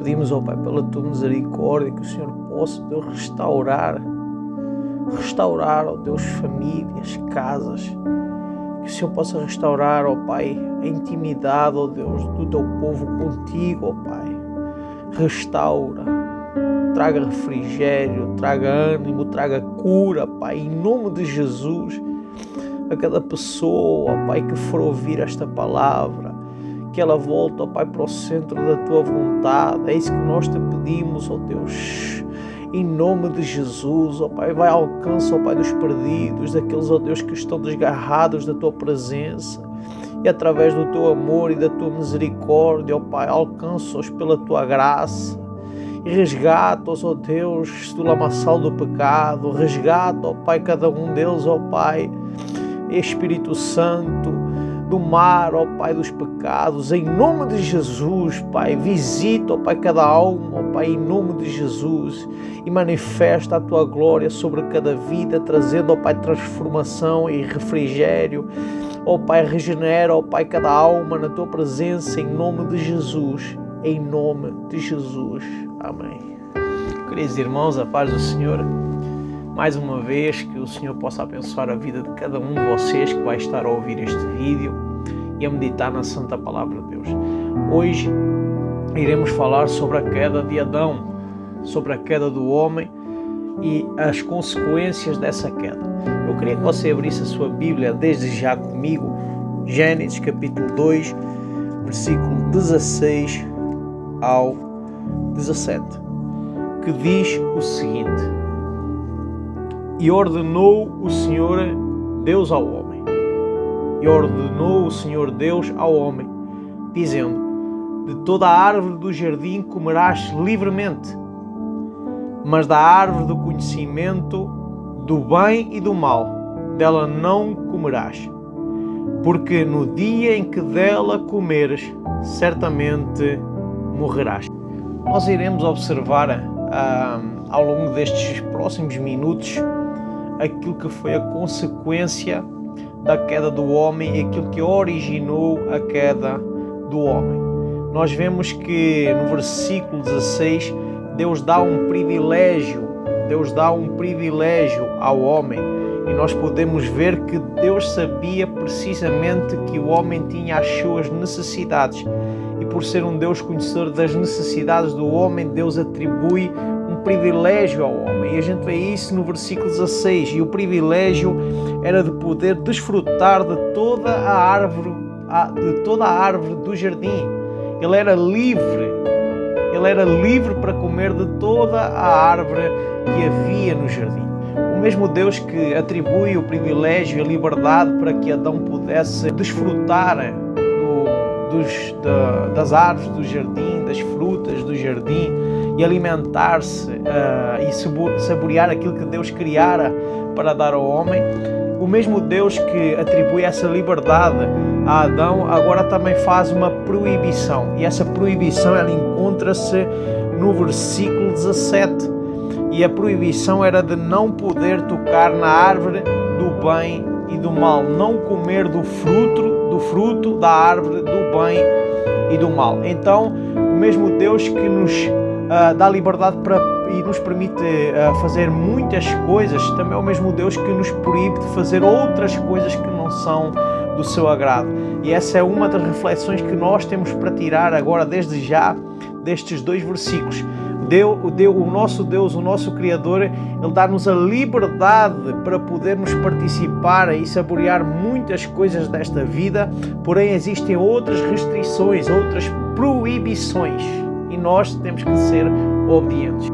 pedimos, ó Pai, pela Tua misericórdia, que o Senhor possa, Deus, restaurar, ó Deus, famílias, casas, que o Senhor possa restaurar, ó Pai, a intimidade, ó Deus, do Teu povo contigo, ó Pai. Restaura, traga refrigério, traga ânimo, traga cura, Pai, em nome de Jesus, a cada pessoa, ó Pai, que for ouvir esta palavra, que ela volte, ó Pai, para o centro da Tua vontade. É isso que nós te pedimos, ó Deus, em nome de Jesus, ó Pai. Vai ao alcance, ó Pai, dos perdidos, daqueles, ó Deus, que estão desgarrados da Tua presença, e através do Teu amor e da Tua misericórdia, ó Pai, alcança-os pela Tua graça e resgata-os, ó Deus, do lamaçal do pecado. Resgata, ó Pai, cada um deles, ó Pai, Espírito Santo, do mar, ó Pai, dos pecados, em nome de Jesus, Pai. Visita, ó Pai, cada alma, ó Pai, em nome de Jesus, e manifesta a Tua glória sobre cada vida, trazendo, ó Pai, transformação e refrigério. Ó Pai, regenera, ó Pai, cada alma na Tua presença, em nome de Jesus, em nome de Jesus. Amém. Queridos irmãos, a paz do Senhor. Mais uma vez, que o Senhor possa abençoar a vida de cada um de vocês que vai estar a ouvir este vídeo e a meditar na Santa Palavra de Deus. Hoje iremos falar sobre a queda de Adão, sobre a queda do homem e as consequências dessa queda. Eu queria que você abrisse a sua Bíblia desde já comigo, Gênesis capítulo 2, versículo 16 ao 17, que diz o seguinte: E ordenou o Senhor Deus ao homem, dizendo: De toda a árvore do jardim comerás livremente, mas da árvore do conhecimento do bem e do mal, dela não comerás, porque no dia em que dela comeres, certamente morrerás. Nós iremos observar ao longo destes próximos minutos aquilo que foi a consequência da queda do homem e aquilo que originou a queda do homem. Nós vemos que no versículo 16 Deus dá um privilégio ao homem, e nós podemos ver que Deus sabia precisamente que o homem tinha as suas necessidades, e por ser um Deus conhecedor das necessidades do homem, Deus atribui um privilégio ao homem, e a gente vê isso no versículo 16, e o privilégio era de poder desfrutar de toda a árvore do jardim. Ele era livre para comer de toda a árvore que havia no jardim. O mesmo Deus que atribui o privilégio e a liberdade para que Adão pudesse desfrutar das árvores do jardim, das frutas do jardim, e alimentar-se e saborear aquilo que Deus criara para dar ao homem. O mesmo Deus que atribui essa liberdade a Adão agora também faz uma proibição, e essa proibição ela encontra-se no versículo 17, e a proibição era de não poder tocar na árvore do bem e do mal, não comer do fruto da árvore do bem e do mal. Então, o mesmo Deus que nos dá liberdade e nos permite fazer muitas coisas, também é o mesmo Deus que nos proíbe de fazer outras coisas que não são do seu agrado. E essa é uma das reflexões que nós temos para tirar agora, desde já, destes dois versículos. O nosso Deus, o nosso Criador, Ele dá-nos a liberdade para podermos participar e saborear muitas coisas desta vida, porém existem outras restrições, outras proibições, e nós temos que ser obedientes.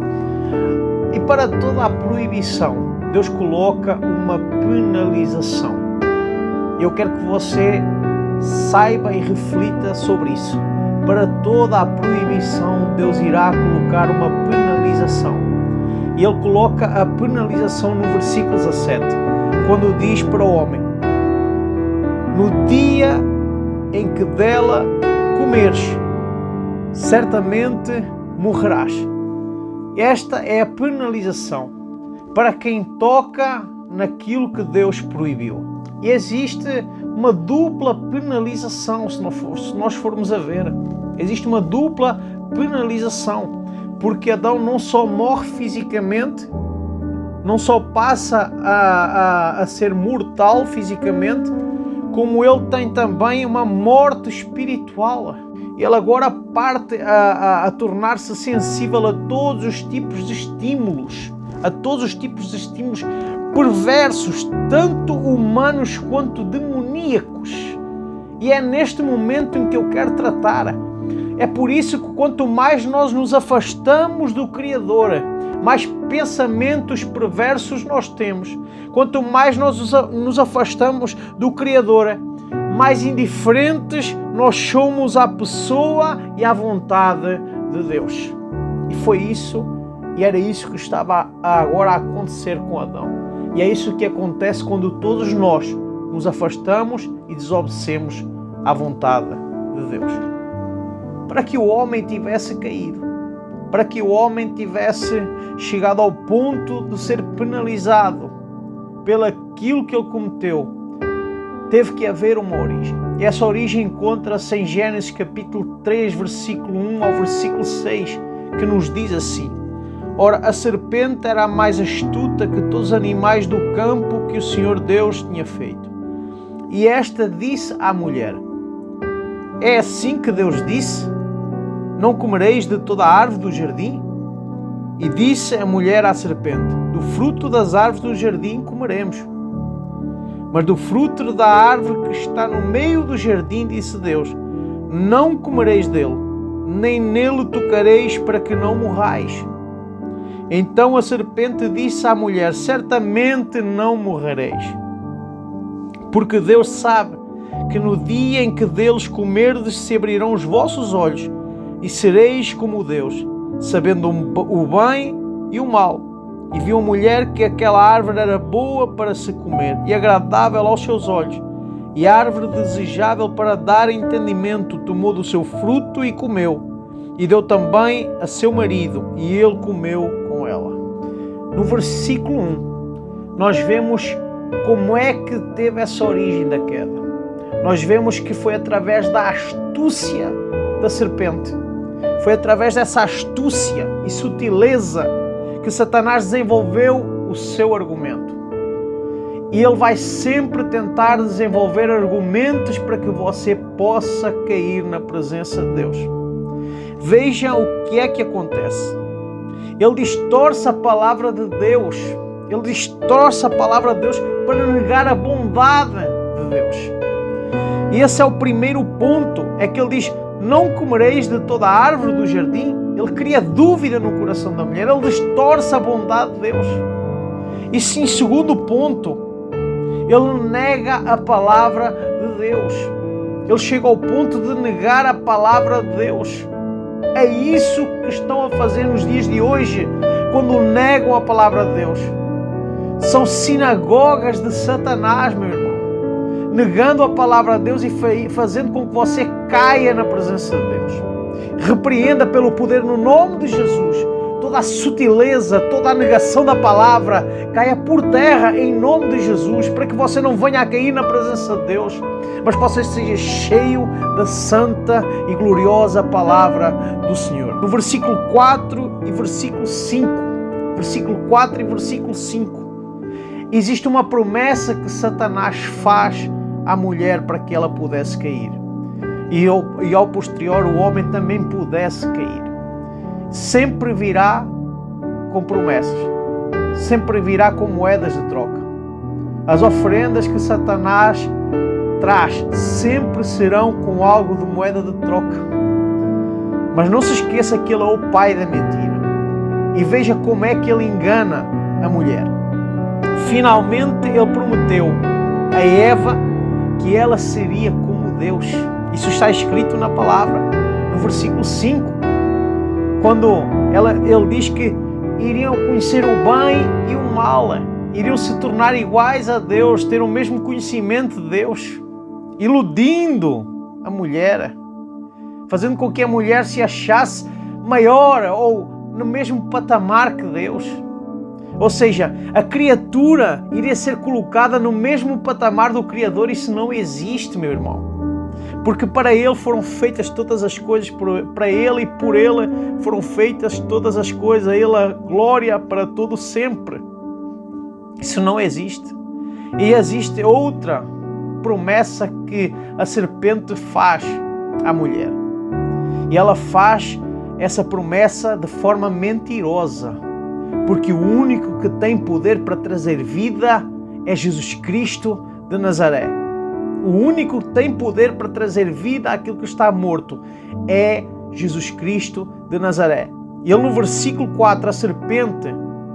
E para toda a proibição, Deus coloca uma penalização. Eu quero que você saiba e reflita sobre isso. Para toda a proibição, Deus irá colocar uma penalização. E Ele coloca a penalização no versículo 17, quando diz para o homem: No dia em que dela comeres, certamente morrerás. Esta é a penalização para quem toca naquilo que Deus proibiu. E existe uma dupla penalização, se nós formos a ver. Existe uma dupla penalização, porque Adão não só morre fisicamente, não só passa a ser mortal fisicamente, como ele tem também uma morte espiritual. Ele agora parte a tornar-se sensível a todos os tipos de estímulos, perversos, tanto humanos quanto demoníacos. E é neste momento em que eu quero tratar. É por isso que quanto mais nós nos afastamos do Criador, mais pensamentos perversos nós temos. Quanto mais nós nos afastamos do Criador, mais indiferentes nós somos à pessoa e à vontade de Deus. E foi isso, e era isso que estava agora a acontecer com Adão. E é isso que acontece quando todos nós nos afastamos e desobedecemos à vontade de Deus. Para que o homem tivesse caído, para que o homem tivesse chegado ao ponto de ser penalizado pelo aquilo que ele cometeu, teve que haver uma origem. E essa origem encontra-se em Gênesis capítulo 3, versículo 1 ao versículo 6, que nos diz assim: Ora, a serpente era a mais astuta que todos os animais do campo que o Senhor Deus tinha feito. E esta disse à mulher: É assim que Deus disse: Não comereis de toda a árvore do jardim? E disse a mulher à serpente: Do fruto das árvores do jardim comeremos. Mas do fruto da árvore que está no meio do jardim, disse Deus: Não comereis dele, nem nele tocareis, para que não morrais. Então a serpente disse à mulher: Certamente não morrereis, porque Deus sabe que no dia em que deles comerdes se abrirão os vossos olhos, e sereis como Deus, sabendo o bem e o mal. E viu a mulher que aquela árvore era boa para se comer, e agradável aos seus olhos, e árvore desejável para dar entendimento. Tomou do seu fruto e comeu, e deu também a seu marido, e ele comeu com ela. No versículo 1, nós vemos como é que teve essa origem da queda. Nós vemos que foi através da astúcia da serpente. Foi através dessa astúcia e sutileza que Satanás desenvolveu o seu argumento. E ele vai sempre tentar desenvolver argumentos para que você possa cair na presença de Deus. Veja o que é que acontece. Ele distorce a palavra de Deus. Ele distorce a palavra de Deus para negar a bondade de Deus. E esse é o primeiro ponto. É que ele diz: Não comereis de toda a árvore do jardim. Ele cria dúvida no coração da mulher. Ele distorce a bondade de Deus. E sim, segundo ponto, ele nega a palavra de Deus. Ele chega ao ponto de negar a palavra de Deus. É isso que estão a fazer nos dias de hoje, quando negam a palavra de Deus. São sinagogas de Satanás, meu irmão. Negando a palavra de Deus e fazendo com que você caia na presença de Deus. Repreenda pelo poder no nome de Jesus toda a sutileza, toda a negação da palavra, caia por terra em nome de Jesus, para que você não venha a cair na presença de Deus, mas você seja cheio da santa e gloriosa palavra do Senhor. No versículo 4 e versículo 5, versículo 4 e versículo 5, existe uma promessa que Satanás faz à mulher para que ela pudesse cair. E ao posterior o homem também pudesse cair. Sempre virá com promessas, sempre virá com moedas de troca. As oferendas que Satanás traz sempre serão com algo de moeda de troca. Mas não se esqueça que ele é o pai da mentira. E veja como é que ele engana a mulher. Finalmente ele prometeu a Eva que ela seria como Deus. Isso está escrito na palavra, no versículo 5. Quando ele diz que iriam conhecer o bem e o mal, iriam se tornar iguais a Deus, ter o mesmo conhecimento de Deus, iludindo a mulher, fazendo com que a mulher se achasse maior ou no mesmo patamar que Deus. Ou seja, a criatura iria ser colocada no mesmo patamar do Criador. Isso não existe, meu irmão. Porque para Ele foram feitas todas as coisas, para Ele e por Ele foram feitas todas as coisas, a Ele a glória para todo sempre. Isso não existe. E existe outra promessa que a serpente faz à mulher. E ela faz essa promessa de forma mentirosa, porque o único que tem poder para trazer vida é Jesus Cristo de Nazaré. O único que tem poder para trazer vida àquilo que está morto é Jesus Cristo de Nazaré. E ele no versículo 4,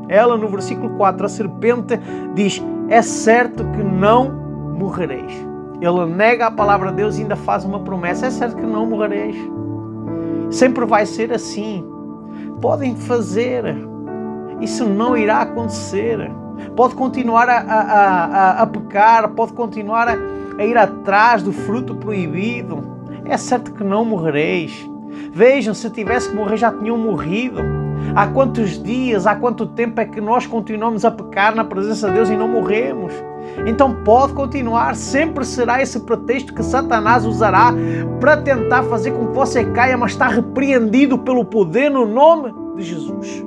ela no versículo 4, a serpente diz: é certo que não morrereis. Ele nega a palavra de Deus e ainda faz uma promessa: é certo que não morrereis. Sempre vai ser assim. Podem fazer, isso não irá acontecer. Pode continuar a pecar, pode continuar a ir atrás do fruto proibido. É certo que não morrereis. Vejam, se tivesse que morrer já tinham morrido. Há quantos dias, há quanto tempo é que nós continuamos a pecar na presença de Deus e não morremos? Então pode continuar, sempre será esse pretexto que Satanás usará para tentar fazer com que você caia, mas está repreendido pelo poder no nome de Jesus.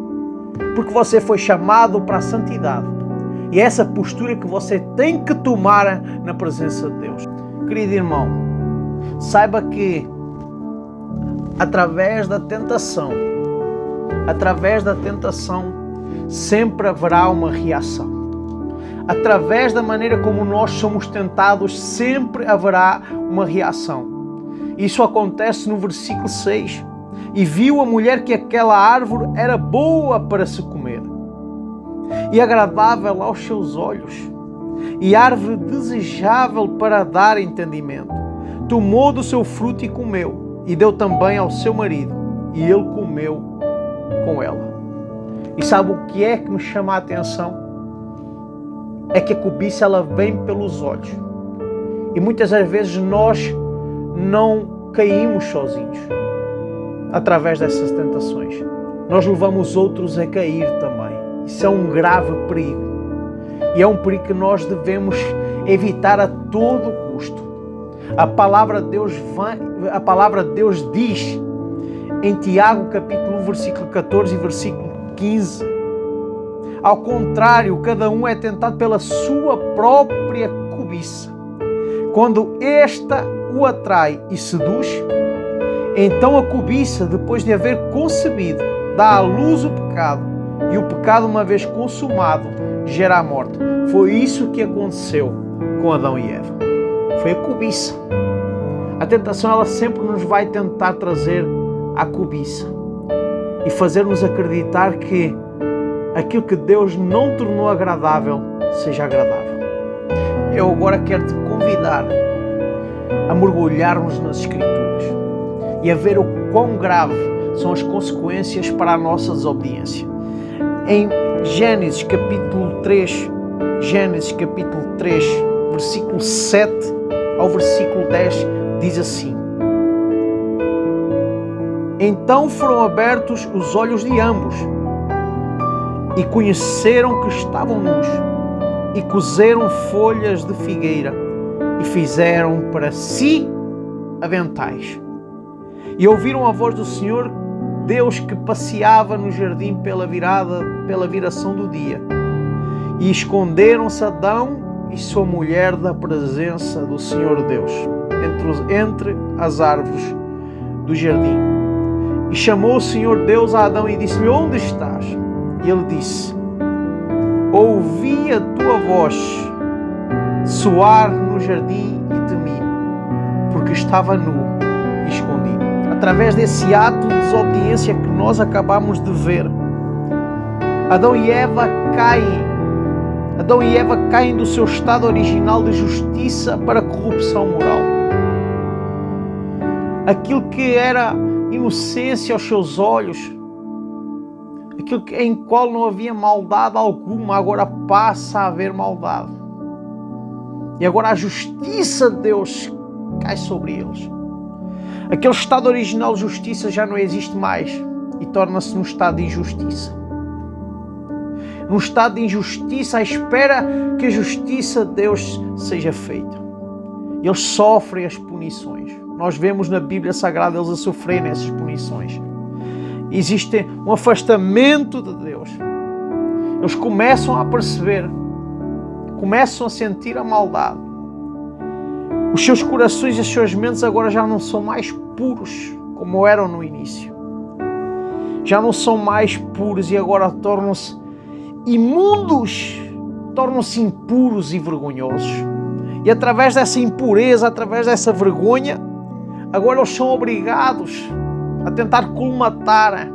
Porque você foi chamado para a santidade. E é essa postura que você tem que tomar na presença de Deus. Querido irmão, saiba que através da tentação, sempre haverá uma reação. Através da maneira como nós somos tentados, sempre haverá uma reação. Isso acontece no versículo 6. E viu a mulher que aquela árvore era boa para se comer, e agradável aos seus olhos, e árvore desejável para dar entendimento. Tomou do seu fruto e comeu, e deu também ao seu marido, e ele comeu com ela. E sabe o que é que me chama a atenção? É que a cobiça ela vem pelos olhos. E muitas das vezes nós não caímos sozinhos através dessas tentações. Nós levamos outros a cair também. Isso é um grave perigo. E é um perigo que nós devemos evitar a todo custo. A palavra de Deus diz em Tiago capítulo 1, versículo 14 e versículo 15: ao contrário, cada um é tentado pela sua própria cobiça. Quando esta o atrai e seduz, então a cobiça, depois de haver concebido, dá à luz o pecado, e o pecado, uma vez consumado, gera a morte. Foi isso que aconteceu com Adão e Eva. Foi a cobiça. A tentação ela sempre nos vai tentar trazer a cobiça e fazer-nos acreditar que aquilo que Deus não tornou agradável seja agradável. Eu agora quero te convidar a mergulharmos nas Escrituras e a ver o quão grave são as consequências para a nossa desobediência. Em Gênesis capítulo 3, versículo 7 ao versículo 10, diz assim: então foram abertos os olhos de ambos, e conheceram que estavam nus, e coseram folhas de figueira, e fizeram para si aventais. E ouviram a voz do Senhor Deus que passeava no jardim pela viração do dia. E esconderam-se Adão e sua mulher da presença do Senhor Deus, entre as árvores do jardim. E chamou o Senhor Deus a Adão e disse-lhe: onde estás? E ele disse: ouvi a tua voz soar no jardim e temi, porque estava nu e escondido. Através desse ato de desobediência que nós acabamos de ver, Adão e Eva caem do seu estado original de justiça para a corrupção moral. Aquilo que era inocência aos seus olhos, aquilo em qual não havia maldade alguma, agora passa a haver maldade. E agora a justiça de Deus cai sobre eles. Aquele estado original de justiça já não existe mais e torna-se um estado de injustiça. num estado de injustiça, à espera que a justiça de Deus seja feita. Eles sofrem as punições. Nós vemos na Bíblia Sagrada eles a sofrerem essas punições. Existe um afastamento de Deus. Eles começam a perceber, começam a sentir a maldade. Os seus corações e as suas mentes agora já não são mais puros como eram no início. Já não são mais puros e agora tornam-se imundos, tornam-se impuros e vergonhosos. E através dessa impureza, através dessa vergonha, agora eles são obrigados a tentar colmatar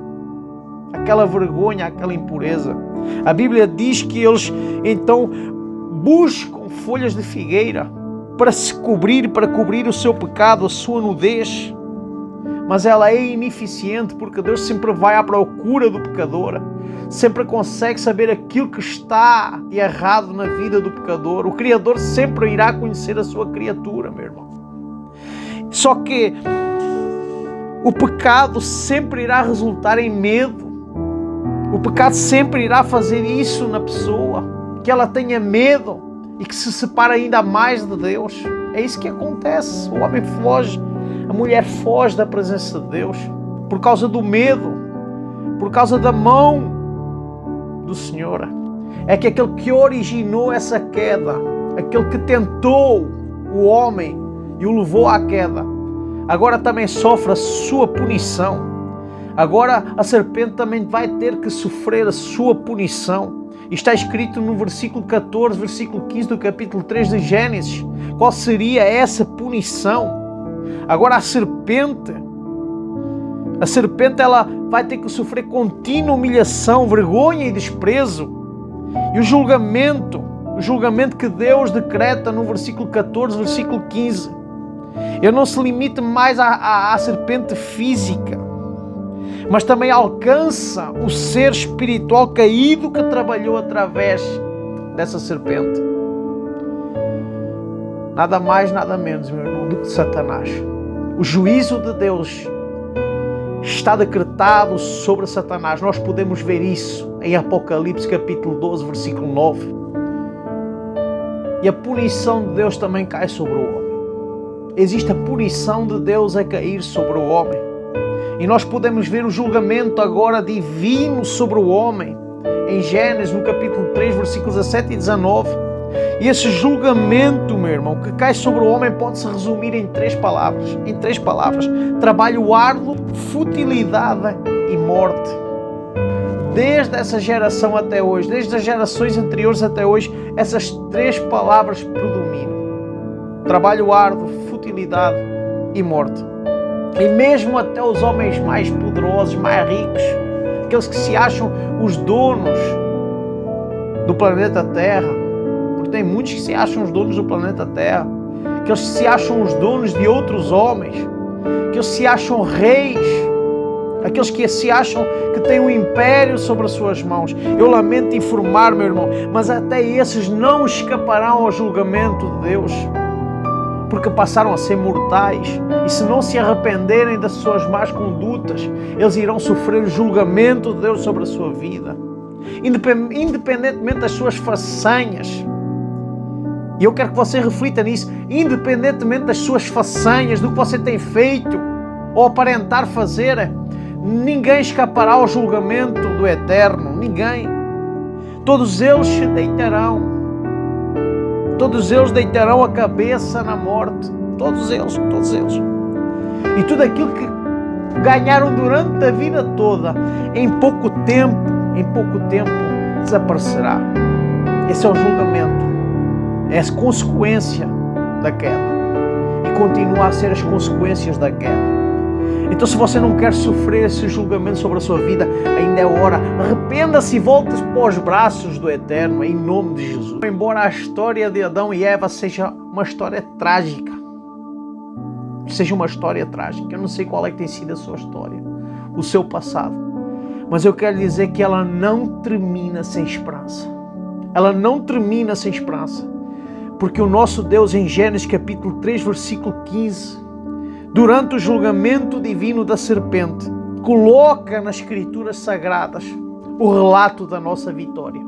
aquela vergonha, aquela impureza. A Bíblia diz que eles então buscam folhas de figueira para se cobrir, para cobrir o seu pecado, a sua nudez. Mas ela é ineficiente, porque Deus sempre vai à procura do pecador, sempre consegue saber aquilo que está de errado na vida do pecador. O Criador sempre irá conhecer a sua criatura, meu irmão. Só que o pecado sempre irá resultar em medo. O pecado sempre irá fazer isso na pessoa, que ela tenha medo e que se separe ainda mais de Deus. É isso que acontece. O homem foge, a mulher foge da presença de Deus por causa do medo, por causa da mão do Senhor. É que aquele que originou essa queda, aquele que tentou o homem e o levou à queda, agora também sofre a sua punição. Agora a serpente também vai ter que sofrer a sua punição. Está escrito no versículo 14, versículo 15 do capítulo 3 de Gênesis. Qual seria essa punição? Agora a serpente ela vai ter que sofrer contínua humilhação, vergonha e desprezo. E o julgamento que Deus decreta no versículo 14, versículo 15, ele não se limita mais à serpente física, mas também alcança o ser espiritual caído que trabalhou através dessa serpente. Nada mais, nada menos, meu irmão, do que Satanás. O juízo de Deus está decretado sobre Satanás. Nós podemos ver isso em Apocalipse capítulo 12, versículo 9. E a punição de Deus também cai sobre o homem. Existe a punição de Deus a cair sobre o homem. E nós podemos ver o julgamento agora divino sobre o homem em Gênesis, no capítulo 3, versículos 17 e 19. E esse julgamento, meu irmão, que cai sobre o homem pode-se resumir em três palavras. Trabalho árduo, futilidade e morte. Desde essa geração até hoje, desde as gerações anteriores até hoje, essas três palavras predominam. Trabalho árduo, futilidade e morte. E mesmo até os homens mais poderosos, mais ricos, aqueles que se acham os donos do planeta Terra, porque tem muitos que se acham os donos do planeta Terra, aqueles que se acham os donos de outros homens, aqueles que se acham reis, aqueles que se acham que têm um império sobre as suas mãos. Eu lamento informar, meu irmão, mas até esses não escaparão ao julgamento de Deus, porque passaram a ser mortais, e se não se arrependerem das suas más condutas, eles irão sofrer o julgamento de Deus sobre a sua vida, independentemente das suas façanhas. E eu quero que você reflita nisso, independentemente das suas façanhas, do que você tem feito ou aparentar fazer, ninguém escapará ao julgamento do Eterno, ninguém. Todos eles se deitarão. Todos eles deitarão a cabeça na morte. Todos eles. E tudo aquilo que ganharam durante a vida toda, em pouco tempo, desaparecerá. Esse é o julgamento. É a consequência da queda. E continua a ser as consequências da queda. Então, se você não quer sofrer esse julgamento sobre a sua vida, ainda é hora. Arrependa-se e volte para os braços do Eterno, em nome de Jesus. Embora a história de Adão e Eva seja uma história trágica, eu não sei qual é que tem sido a sua história, o seu passado, mas eu quero dizer que ela não termina sem esperança. Ela não termina sem esperança, porque o nosso Deus, em Gênesis capítulo 3, versículo 15, durante o julgamento divino da serpente, coloca nas Escrituras Sagradas o relato da nossa vitória.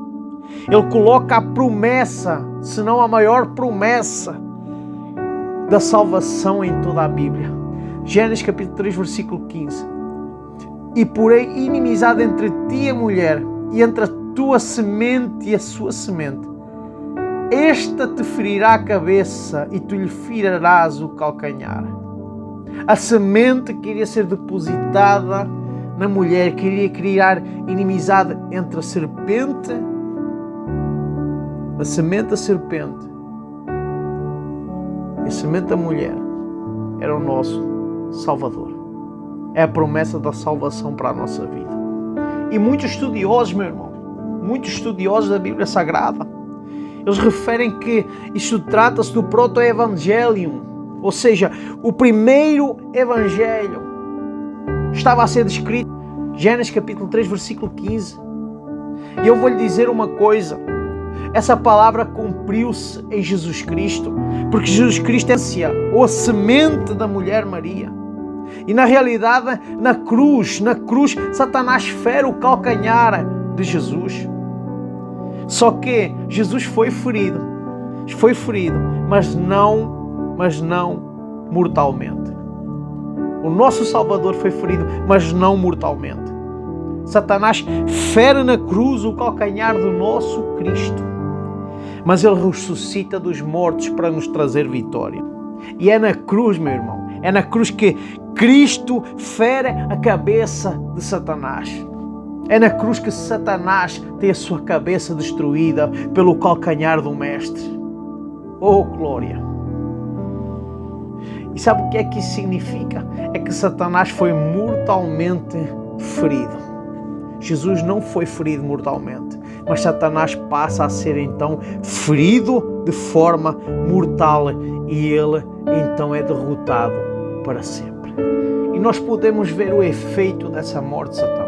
Ele coloca a promessa, se não a maior promessa da salvação em toda a Bíblia. Gênesis capítulo 3, versículo 15. E porei inimizade entre ti e a mulher, e entre a tua semente e a sua semente. Esta te ferirá a cabeça e tu lhe ferirás o calcanhar. A semente que iria ser depositada na mulher, que iria criar inimizade entre a serpente, a semente da serpente e a semente da mulher, era o nosso Salvador. É a promessa da salvação para a nossa vida. E muitos estudiosos, meu irmão, muitos estudiosos da Bíblia Sagrada, eles referem que isto trata-se do proto-evangelium, ou seja, o primeiro evangelho estava a ser descrito em Gênesis capítulo 3, versículo 15. E eu vou lhe dizer uma coisa, essa palavra cumpriu-se em Jesus Cristo, porque Jesus Cristo é a semente da mulher Maria. E na realidade, na cruz, Satanás fere o calcanhar de Jesus. Só que Jesus foi ferido, mas não mortalmente. O nosso Salvador foi ferido, mas não mortalmente. Satanás fere na cruz o calcanhar do nosso Cristo, mas Ele ressuscita dos mortos para nos trazer vitória. E é na cruz, meu irmão, é na cruz que Cristo fere a cabeça de Satanás. É na cruz que Satanás tem a sua cabeça destruída pelo calcanhar do Mestre. Oh, glória! E sabe o que é que isso significa? É que Satanás foi mortalmente ferido. Jesus não foi ferido mortalmente, mas Satanás passa a ser então ferido de forma mortal e ele então é derrotado para sempre. E nós podemos ver o efeito dessa morte de Satanás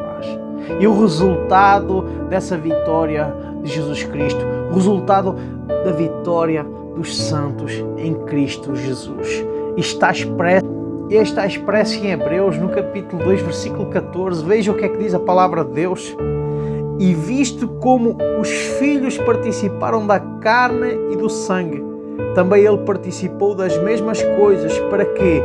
e o resultado dessa vitória de Jesus Cristo, o resultado da vitória dos santos em Cristo Jesus. Está expresso em Hebreus, no capítulo 2, versículo 14. Veja o que é que diz a palavra de Deus. E visto como os filhos participaram da carne e do sangue, também ele participou das mesmas coisas, para que,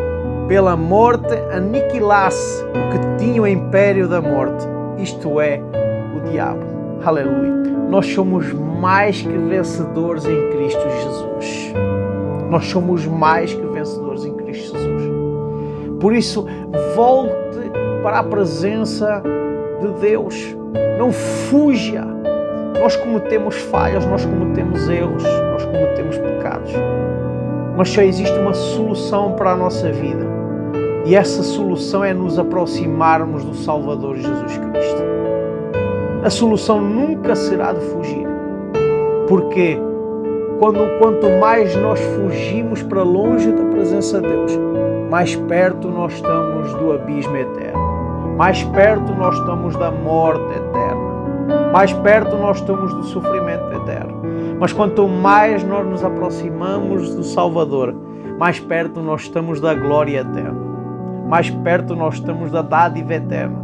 pela morte, aniquilasse o que tinha o império da morte, isto é, o diabo. Aleluia. Nós somos mais que vencedores em Cristo Jesus. Nós somos mais que vencedores em Cristo Jesus. Por isso, volte para a presença de Deus. Não fuja. Nós cometemos falhas, nós cometemos erros, nós cometemos pecados. Mas só existe uma solução para a nossa vida. E essa solução é nos aproximarmos do Salvador Jesus Cristo. A solução nunca será de fugir. Porque quanto mais nós fugimos para longe da presença de Deus, mais perto nós estamos do abismo eterno. Mais perto nós estamos da morte eterna. Mais perto nós estamos do sofrimento eterno. Mas quanto mais nós nos aproximamos do Salvador, mais perto nós estamos da glória eterna. Mais perto nós estamos da dádiva eterna.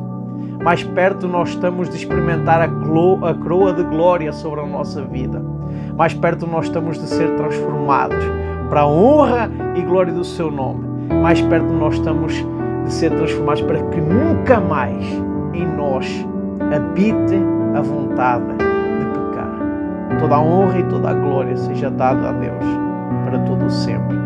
Mais perto nós estamos de experimentar a coroa de glória sobre a nossa vida. Mais perto nós estamos de ser transformados para a honra e glória do seu nome. Mais perto nós estamos de ser transformados para que nunca mais em nós habite a vontade de pecar. Toda a honra e toda a glória seja dada a Deus para todo o sempre.